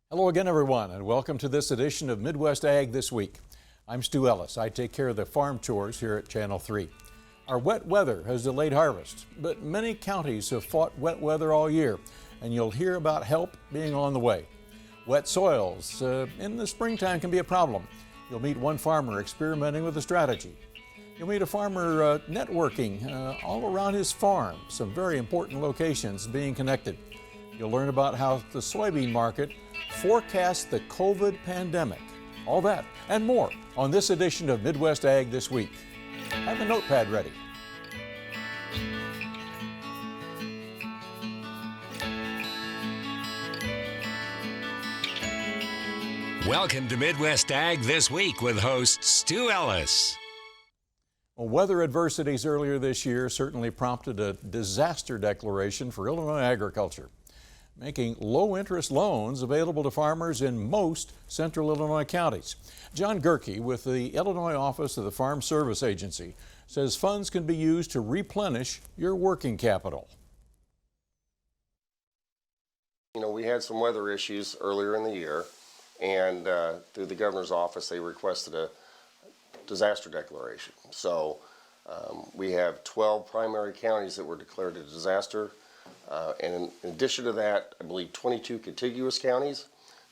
Hello again, everyone, and welcome to this edition of Midwest Ag This Week. I'm Stu Ellis. I take care of the farm chores here at Channel 3. Our wet weather has delayed harvest, but many counties have fought wet weather all year, and you'll hear about help being on the way. Wet soils in the springtime can be a problem. You'll meet one farmer experimenting with a strategy. You'll meet a farmer networking all around his farm, some very important locations being connected. You'll learn about how the soybean market forecasts the COVID pandemic. All that and more on this edition of Midwest Ag This Week. Have a notepad ready. Welcome to Midwest Ag This Week with host Stu Ellis. Well, weather adversities earlier this year certainly prompted a disaster declaration for Illinois agriculture, making low-interest loans available to farmers in most central Illinois counties. John Gerke with the Illinois Office of the Farm Service Agency says funds can be used to replenish your working capital. You know, we had some weather issues earlier in the year, and through the governor's office, they requested a disaster declaration. So we have 12 primary counties that were declared a disaster. And in addition to that, I believe 22 contiguous counties.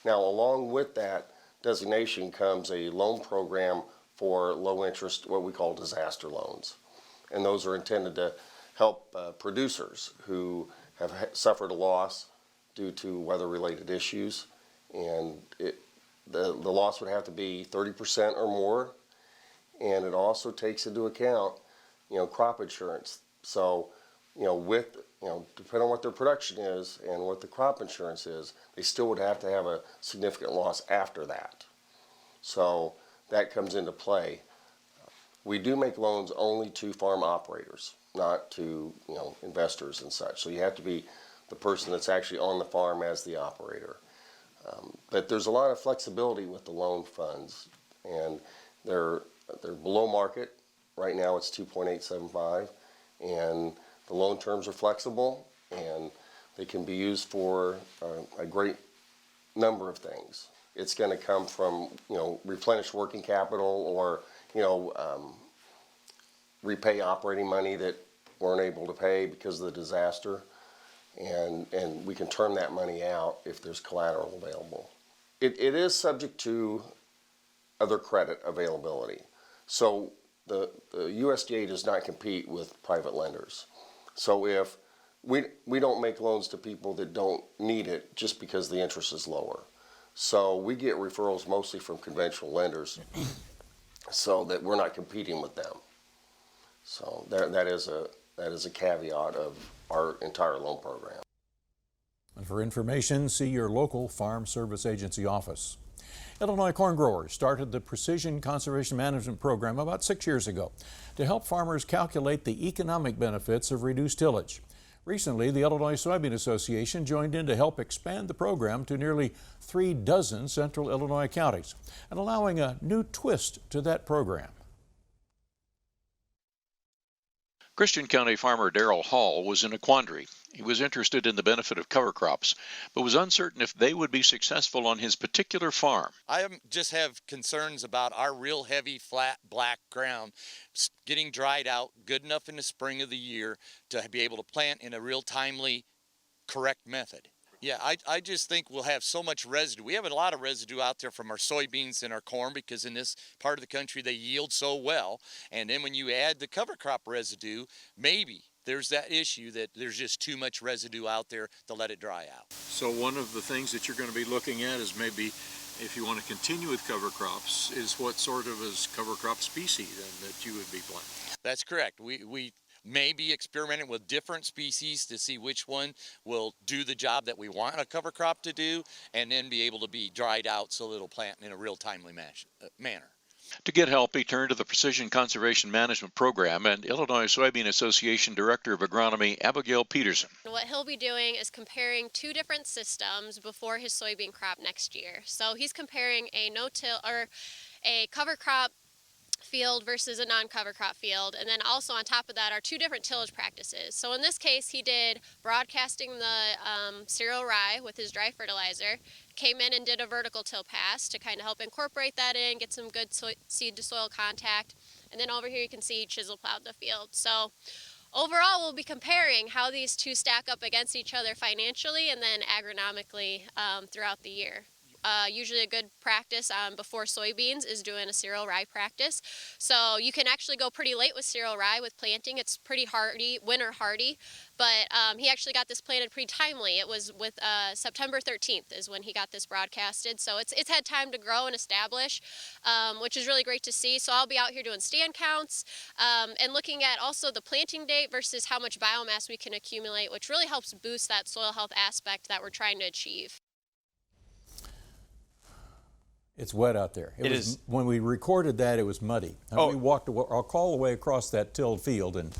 Now, along with that designation comes a loan program for low interest, what we call disaster loans. And those are intended to help producers who have suffered a loss due to weather-related issues. And the loss would have to be 30% or more. And it also takes into account, crop insurance. So, depending on what their production is and what the crop insurance is, they still would have to have a significant loss after that. So that comes into play. We do make loans only to farm operators, not to, investors and such. So you have to be the person that's actually on the farm as the operator. But there's a lot of flexibility with the loan funds, and they're below market. Right now it's 2.875, and the loan terms are flexible, and they can be used for a great number of things. It's going to come from, replenish working capital or, repay operating money that weren't able to pay because of the disaster. And we can term that money out if there's collateral available. It is subject to other credit availability. So the USDA does not compete with private lenders. So if we don't make loans to people that don't need it just because the interest is lower. So we get referrals mostly from conventional lenders so that we're not competing with them. So that is a caveat of our entire loan program. And for information, see your local Farm Service Agency office. Illinois corn growers started the Precision Conservation Management Program about 6 years ago to help farmers calculate the economic benefits of reduced tillage. Recently, the Illinois Soybean Association joined in to help expand the program to nearly 36 central Illinois counties and allowing a new twist to that program. Christian County farmer Darrell Hall was in a quandary. He was interested in the benefit of cover crops, but was uncertain if they would be successful on his particular farm. I just have concerns about our real heavy, flat, black ground getting dried out good enough in the spring of the year to be able to plant in a real timely, correct method. Yeah, I just think we'll have so much residue. We have a lot of residue out there from our soybeans and our corn because in this part of the country they yield so well. And then when you add the cover crop residue, maybe there's that issue that there's just too much residue out there to let it dry out. So one of the things that you're going to be looking at is maybe if you want to continue with cover crops is what sort of is cover crop species then that you would be planting. That's correct. We may be experimenting with different species to see which one will do the job that we want a cover crop to do and then be able to be dried out so that it'll plant in a real timely manner. To get help, he turned to the Precision Conservation Management Program and Illinois Soybean Association Director of Agronomy, Abigail Peterson. What he'll be doing is comparing two different systems before his soybean crop next year. So he's comparing a no-till or a cover crop field versus a non-cover crop field. And then also on top of that are 2 different tillage practices. So in this case, he did broadcasting the cereal rye with his dry fertilizer, came in and did a vertical till pass to kind of help incorporate that in, get some good seed to soil contact. And then over here you can see he chisel plowed the field. So overall, we'll be comparing how these 2 stack up against each other financially and then agronomically throughout the year. Usually a good practice before soybeans is doing a cereal rye practice. So you can actually go pretty late with cereal rye with planting. It's pretty hardy, winter hardy, but he actually got this planted pretty timely. It was with September 13th is when he got this broadcasted. So it's had time to grow and establish, which is really great to see. So I'll be out here doing stand counts and looking at also the planting date versus how much biomass we can accumulate, which really helps boost that soil health aspect that we're trying to achieve. It's wet out there. It was, when we recorded that, it was muddy. And we walked all the way across that tilled field. And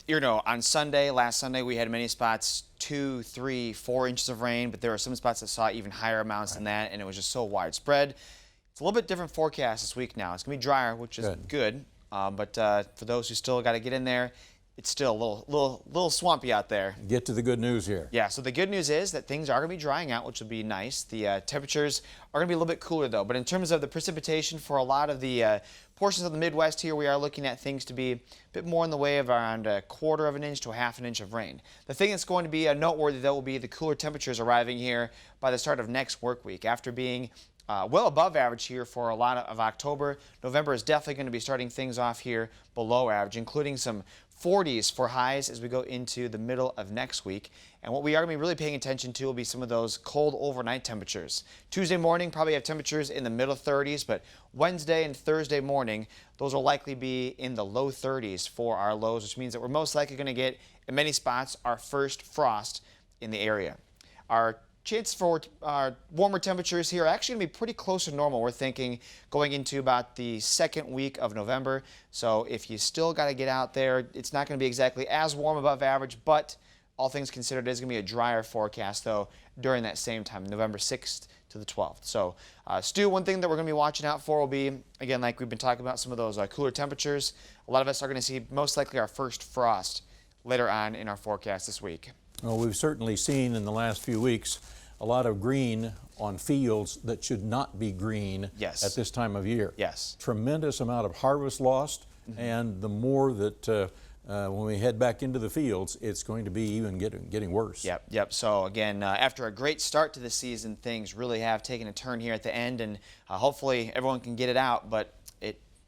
you know, on Sunday, last Sunday, we had many spots 2, 3, 4 inches of rain, but there were some spots that saw even higher amounts than that, and it was just so widespread. It's a little bit different forecast this week now. It's going to be drier, which is good. But for those who still got to get in there, it's still a little swampy out there. Get to the good news here. Yeah, so the good news is that things are going to be drying out, which will be nice. The temperatures are going to be a little bit cooler, though. But in terms of the precipitation for a lot of the portions of the Midwest here, we are looking at things to be a bit more in the way of around 1/4 of an inch to 1/2 inch of rain. The thing that's going to be noteworthy, though, will be the cooler temperatures arriving here by the start of next work week. After being well above average here for a lot of October, November is definitely going to be starting things off here below average, including some 40s for highs as we go into the middle of next week. And what we are going to be really paying attention to will be some of those cold overnight temperatures. Tuesday morning probably have temperatures in the middle 30s, but Wednesday and Thursday morning, those will likely be in the low 30s for our lows, which means that we're most likely going to get, in many spots, our first frost in the area. Our chance for warmer temperatures here are actually going to be pretty close to normal. We're thinking going into about the 2nd week of November. So if you still got to get out there, it's not going to be exactly as warm above average, but all things considered, it is going to be a drier forecast, though, during that same time, November 6th to the 12th. So, Stu, one thing that we're going to be watching out for will be, again, like we've been talking about, some of those cooler temperatures. A lot of us are going to see most likely our first frost later on in our forecast this week. Well, we've certainly seen in the last few weeks a lot of green on fields that should not be green at this time of year. Yes. Tremendous amount of harvest lost, and the more that when we head back into the fields, it's going to be even getting worse. Yep. So again, after a great start to the season, things really have taken a turn here at the end, and hopefully everyone can get it out, but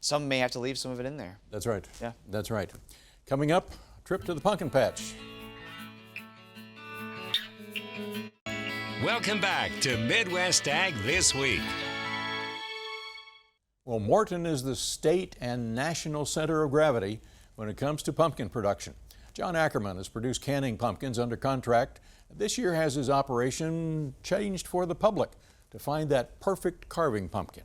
some may have to leave some of it in there. That's right. Yeah. That's right. Coming up, a trip to the pumpkin patch. Welcome back to Midwest Ag This Week. Well, Morton is the state and national center of gravity when it comes to pumpkin production. John Ackerman has produced canning pumpkins under contract. This year has his operation changed for the public to find that perfect carving pumpkin.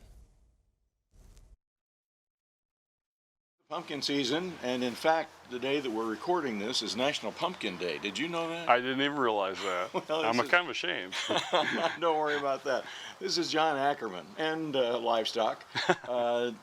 Pumpkin season, and in fact, the day that we're recording this is National Pumpkin Day. Did you know that? I didn't even realize that. Well, I'm kind of ashamed. Don't worry about that. This is John Ackerman and livestock.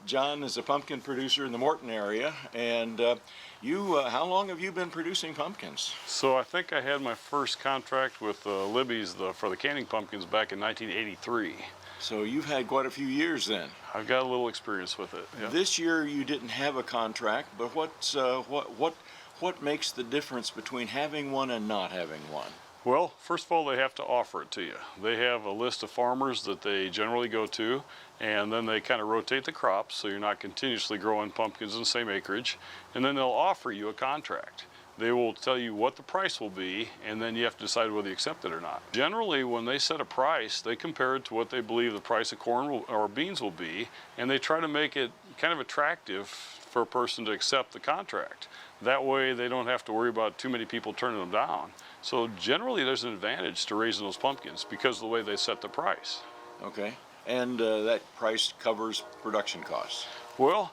John is a pumpkin producer in the Morton area, and how long have you been producing pumpkins? So I think I had my first contract with Libby's for the canning pumpkins back in 1983. So you've had quite a few years then. I've got a little experience with it. Yeah. This year you didn't have a contract, but what makes the difference between having one and not having one? Well, first of all, they have to offer it to you. They have a list of farmers that they generally go to, and then they kind of rotate the crops so you're not continuously growing pumpkins in the same acreage, and then they'll offer you a contract. They will tell you what the price will be, and then you have to decide whether you accept it or not. Generally, when they set a price, they compare it to what they believe the price of corn or beans will be, and they try to make it kind of attractive for a person to accept the contract. That way, they don't have to worry about too many people turning them down. So generally, there's an advantage to raising those pumpkins because of the way they set the price. Okay, and that price covers production costs? Well,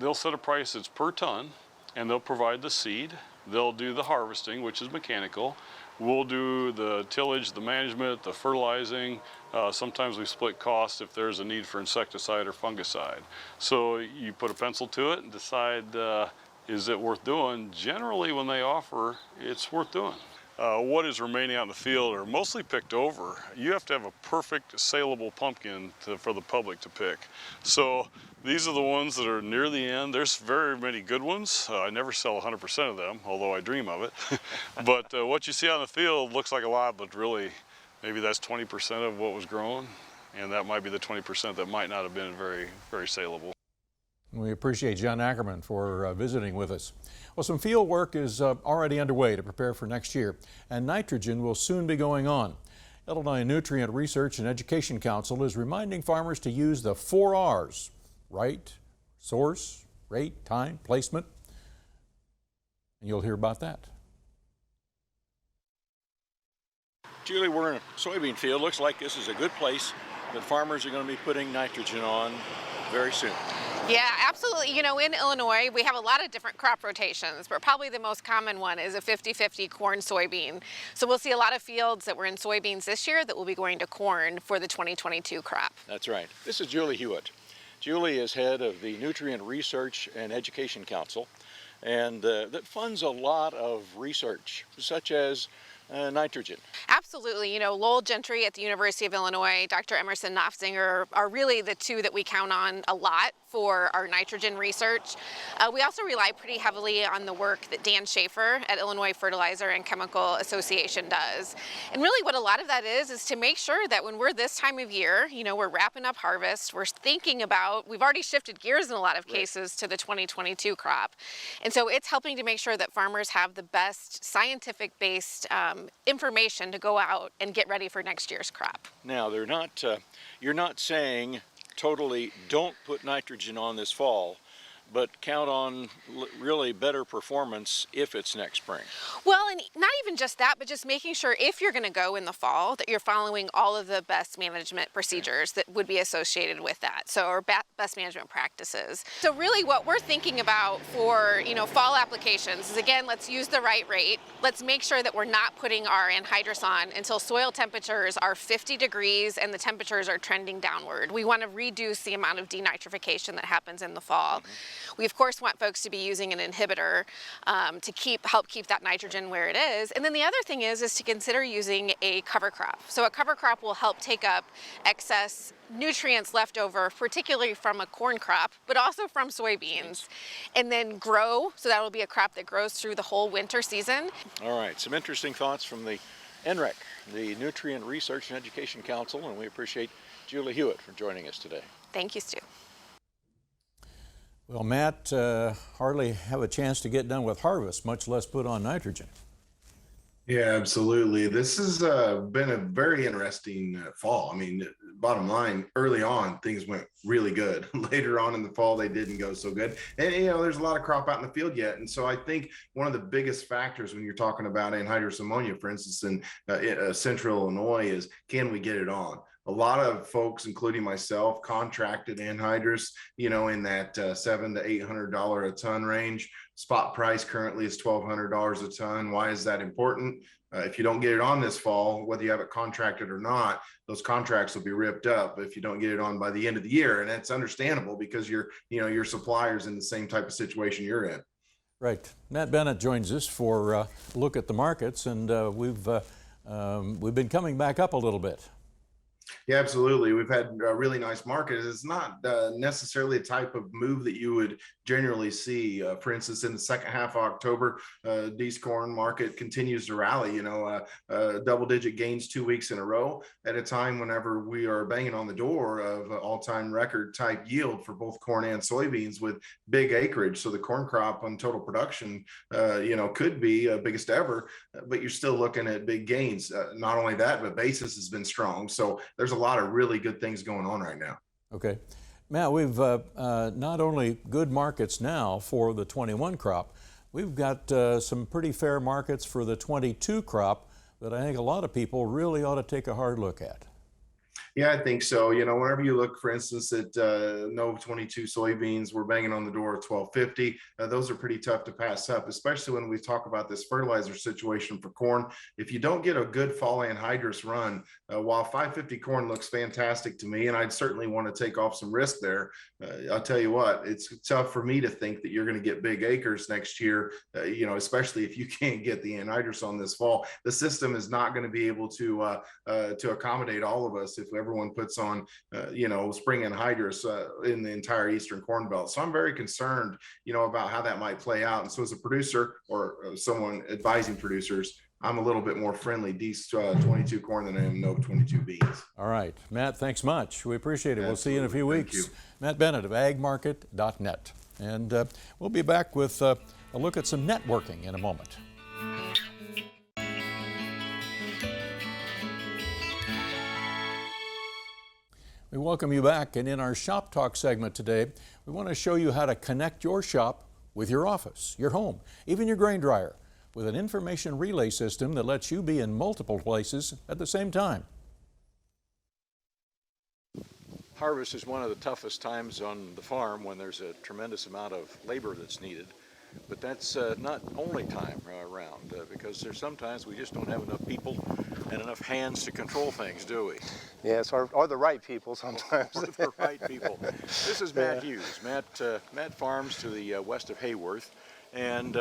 they'll set a price that's per ton, and they'll provide the seed. They'll do the harvesting, which is mechanical. We'll do the tillage, the management, the fertilizing. Sometimes we split costs if there's a need for insecticide or fungicide. So you put a pencil to it and decide, is it worth doing? Generally, when they offer, it's worth doing. What is remaining out in the field are mostly picked over. You have to have a perfect saleable pumpkin for the public to pick. So these are the ones that are near the end. There's very many good ones. I never sell 100% of them, although I dream of it. But what you see on the field looks like a lot, but really maybe that's 20% of what was grown, and that might be the 20% that might not have been very, very saleable. We appreciate John Ackerman for visiting with us. Well, some field work is already underway to prepare for next year, and nitrogen will soon be going on. Illinois Nutrient Research and Education Council is reminding farmers to use the 4 R's: right, source, rate, time, placement. And you'll hear about that. Julie, we're in a soybean field. Looks like this is a good place that farmers are going to be putting nitrogen on very soon. Yeah, absolutely. You know, in Illinois, we have a lot of different crop rotations, but probably the most common one is a 50-50 corn-soybean. So we'll see a lot of fields that were in soybeans this year that will be going to corn for the 2022 crop. That's right. This is Julie Hewitt. Julie is head of the Nutrient Research and Education Council, and that funds a lot of research, such as nitrogen. Absolutely. You know, Lowell Gentry at the University of Illinois, Dr. Emerson Knopfzinger are really the two that we count on a lot for our nitrogen research. We also rely pretty heavily on the work that Dan Schaefer at Illinois Fertilizer and Chemical Association does. And really what a lot of that is to make sure that when we're this time of year, you know, we're wrapping up harvest, we're thinking about, we've already shifted gears in a lot of cases to the 2022 crop. And so it's helping to make sure that farmers have the best scientific-based information to go out and get ready for next year's crop. Now, they're not, you're not saying totally don't put nitrogen on this fall, but count on really better performance if it's next spring. Well, and not even just that, but just making sure if you're going to go in the fall that you're following all of the best management procedures that would be associated with that. So, or best management practices. So really what we're thinking about for, you know, fall applications is, again, let's use the right rate. Let's make sure that we're not putting our anhydrous on until soil temperatures are 50 degrees and the temperatures are trending downward. We want to reduce the amount of denitrification that happens in the fall. We, of course, want folks to be using an inhibitor to help keep that nitrogen where it is. And then the other thing is to consider using a cover crop. So a cover crop will help take up excess nutrients left over, particularly from a corn crop, but also from soybeans, and then grow. So that will be a crop that grows through the whole winter season. All right, some interesting thoughts from the NREC, the Nutrient Research and Education Council, and we appreciate Julie Hewitt for joining us today. Thank you, Stu. Well, Matt, hardly have a chance to get done with harvest, much less put on nitrogen. Yeah, absolutely. This has been a very interesting fall. I mean, bottom line, early on, things went really good. Later on in the fall, they didn't go so good. And, you know, there's a lot of crop out in the field yet. And so I think one of the biggest factors when you're talking about anhydrous ammonia, for instance, in central Illinois is, can we get it on? A lot of folks, including myself, contracted anhydrous, you know, in that $700 to $800 a ton range. Spot price currently is $1,200 a ton. Why is that important? If you don't get it on this fall, whether you have it contracted or not, those contracts will be ripped up if you don't get it on by the end of the year. And that's understandable because your supplier's in the same type of situation you're in. Right. Matt Bennett joins us for a look at the markets, and we've been coming back up a little bit. Yeah, absolutely. We've had a really nice market. It's not necessarily a type of move that you would generally see. For instance, in the second half of October, D's corn market continues to rally, you know, double-digit gains 2 weeks in a row at a time whenever we are banging on the door of all-time record type yield for both corn and soybeans with big acreage. So the corn crop on total production, you know, could be biggest ever, but you're still looking at big gains. Not only that, but basis has been strong. So there's a lot of really good things going on right now. Okay. Matt, we've not only good markets now for the 21 crop, we've got some pretty fair markets for the 22 crop that I think a lot of people really ought to take a hard look at. Yeah, I think so. You know, whenever you look, for instance, at Nova 22 soybeans, we're banging on the door at 1250. Those are pretty tough to pass up, especially when we talk about this fertilizer situation for corn. If you don't get a good fall anhydrous run, while 550 corn looks fantastic to me, and I'd certainly want to take off some risk there, I'll tell you what, it's tough for me to think that you're going to get big acres next year, you know, especially if you can't get the anhydrous on this fall. The system is not going to be able to accommodate all of us if everyone puts on, you know, spring anhydrous in the entire Eastern Corn Belt. So I'm very concerned, you know, about how that might play out. And so as a producer or someone advising producers, I'm a little bit more friendly D22 corn than I am Nova 22 beans. All right, Matt, thanks much. We appreciate it. Absolutely. We'll see you in a few weeks. Thank you. Matt Bennett of agmarket.net. And we'll be back with a look at some networking in a moment. We welcome you back, and in our Shop Talk segment today, we want to show you how to connect your shop with your office, your home, even your grain dryer, with an information relay system that lets you be in multiple places at the same time. Harvest is one of the toughest times on the farm when there's a tremendous amount of labor that's needed. But that's not only time around, because there's sometimes we just don't have enough people and enough hands to control things, do we? Yes, or the right people sometimes. Or the right people. This is Matt Hughes. Matt farms to the west of Hayworth, and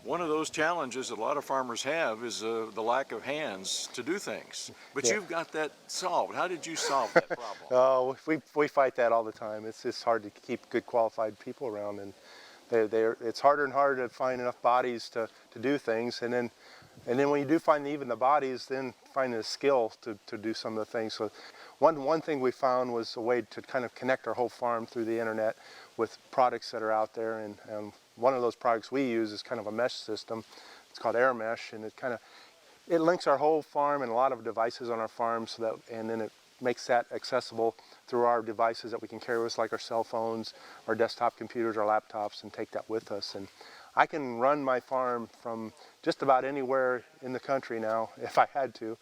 one of those challenges that a lot of farmers have is the lack of hands to do things. But you've got that solved. How did you solve that problem? Oh, we fight that all the time. It's hard to keep good qualified people around, and it's harder and harder to find enough bodies to do things, and then when you do find even the bodies, then finding a skill to do some of the things. So one thing we found was a way to kind of connect our whole farm through the internet with products that are out there, and one of those products we use is kind of a mesh system. It's called Air Mesh, and it links our whole farm and a lot of devices on our farm, and then it makes that accessible through our devices that we can carry with us, like our cell phones, our desktop computers, our laptops, and take that with us. And I can run my farm from just about anywhere in the country now, if I had to.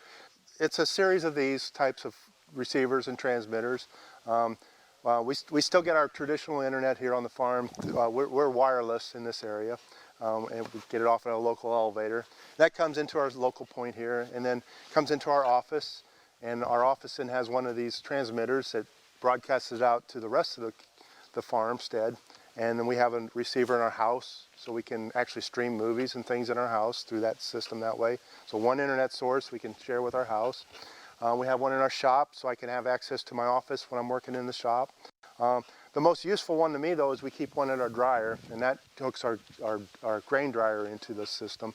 It's a series of these types of receivers and transmitters. We still get our traditional internet here on the farm. We're wireless in this area, and we get it off at a local elevator. That comes into our local point here, and then comes into our office. And our office then has one of these transmitters that broadcasts it out to the rest of the farmstead. And then we have a receiver in our house, so we can actually stream movies and things in our house through that system that way. So one internet source we can share with our house. We have one in our shop, so I can have access to my office when I'm working in the shop. The most useful one to me, though, is we keep one in our dryer, and that hooks our grain dryer into the system.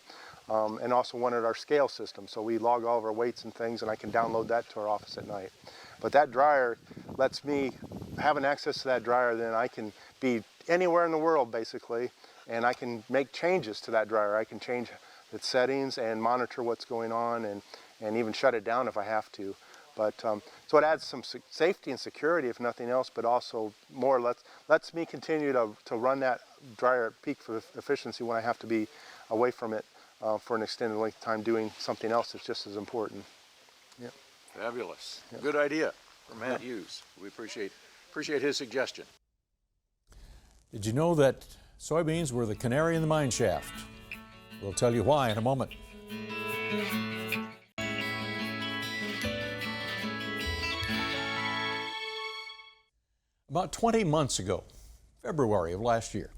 And also one at our scale system. So we log all of our weights and things, and I can download that to our office at night. But that dryer lets me have an access to that dryer, then I can be anywhere in the world basically, and I can make changes to that dryer. I can change its settings and monitor what's going on, and even shut it down if I have to. But so it adds some safety and security, if nothing else, but also more lets me continue to run that dryer at peak for efficiency when I have to be away from it for an extended length of time doing something else that's just as important. Yep. Fabulous. Yep. Good idea from Matt Hughes. We appreciate his suggestion. Did you know that soybeans were the canary in the mine shaft? We'll tell you why in a moment. About 20 months ago, February of last year,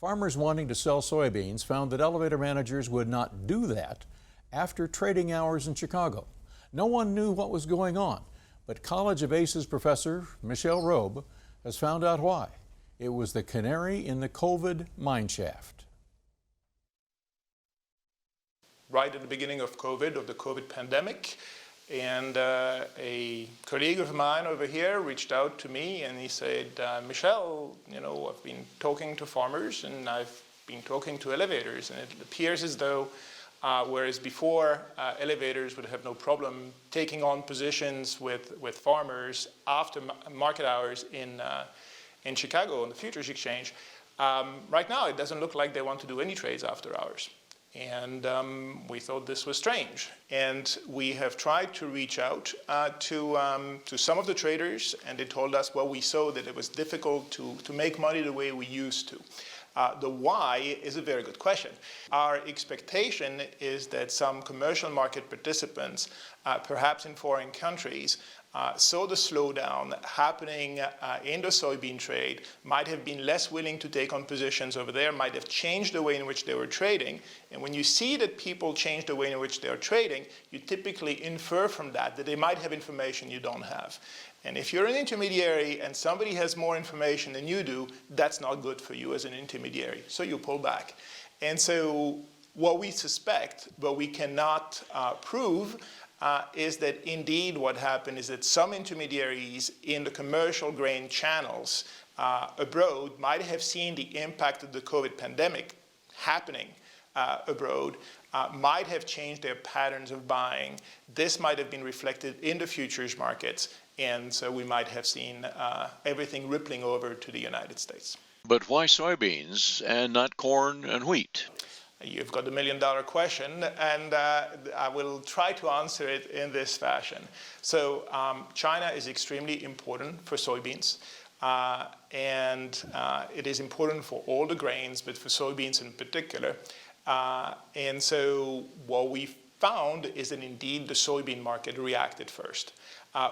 farmers wanting to sell soybeans found that elevator managers would not do that after trading hours in Chicago. No one knew what was going on, but College of Aces professor Michelle Robe has found out why. It was the canary in the COVID mine shaft. Right at the beginning of the COVID pandemic, and a colleague of mine over here reached out to me and he said, Michelle, you know, I've been talking to farmers and I've been talking to elevators, and it appears as though whereas before elevators would have no problem taking on positions with farmers after market hours in Chicago on the futures exchange, right now it doesn't look like they want to do any trades after hours. And we thought this was strange. And we have tried to reach out to some of the traders, and they told us, well, we saw that it was difficult to make money the way we used to. The why is a very good question. Our expectation is that some commercial market participants, perhaps in foreign countries, saw the slowdown happening in the soybean trade, might have been less willing to take on positions over there, might have changed the way in which they were trading. And when you see that people change the way in which they are trading, you typically infer from that that they might have information you don't have. And if you're an intermediary and somebody has more information than you do, that's not good for you as an intermediary. So you pull back. And so what we suspect, but we cannot prove, is that indeed what happened is that some intermediaries in the commercial grain channels abroad might have seen the impact of the COVID pandemic happening abroad, might have changed their patterns of buying. This might have been reflected in the futures markets, and so we might have seen everything rippling over to the United States. But why soybeans and not corn and wheat? You've got the million-dollar question, and I will try to answer it in this fashion. So China is extremely important for soybeans, and it is important for all the grains, but for soybeans in particular. And so what we found is that indeed the soybean market reacted first.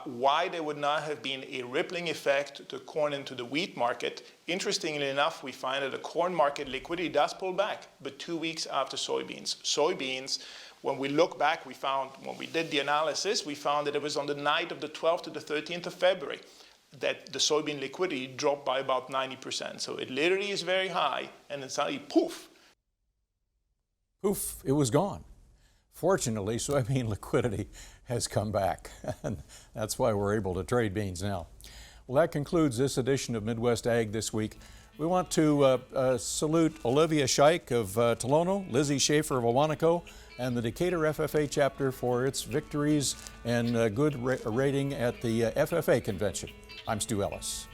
Why there would not have been a rippling effect to corn and to the wheat market, interestingly enough, we find that the corn market liquidity does pull back, but 2 weeks after soybeans. Soybeans, when we look back, we found, when we did the analysis, we found that it was on the night of the 12th to the 13th of February that the soybean liquidity dropped by about 90%. So it literally is very high, and then suddenly, poof. Poof, it was gone. Fortunately, soybean liquidity has come back, and that's why we're able to trade beans now. Well, that concludes this edition of Midwest Ag This Week. We want to salute Olivia Scheich of Tolono, Lizzie Schaefer of Owanaco, and the Decatur FFA chapter for its victories and good rating at the FFA convention. I'm Stu Ellis.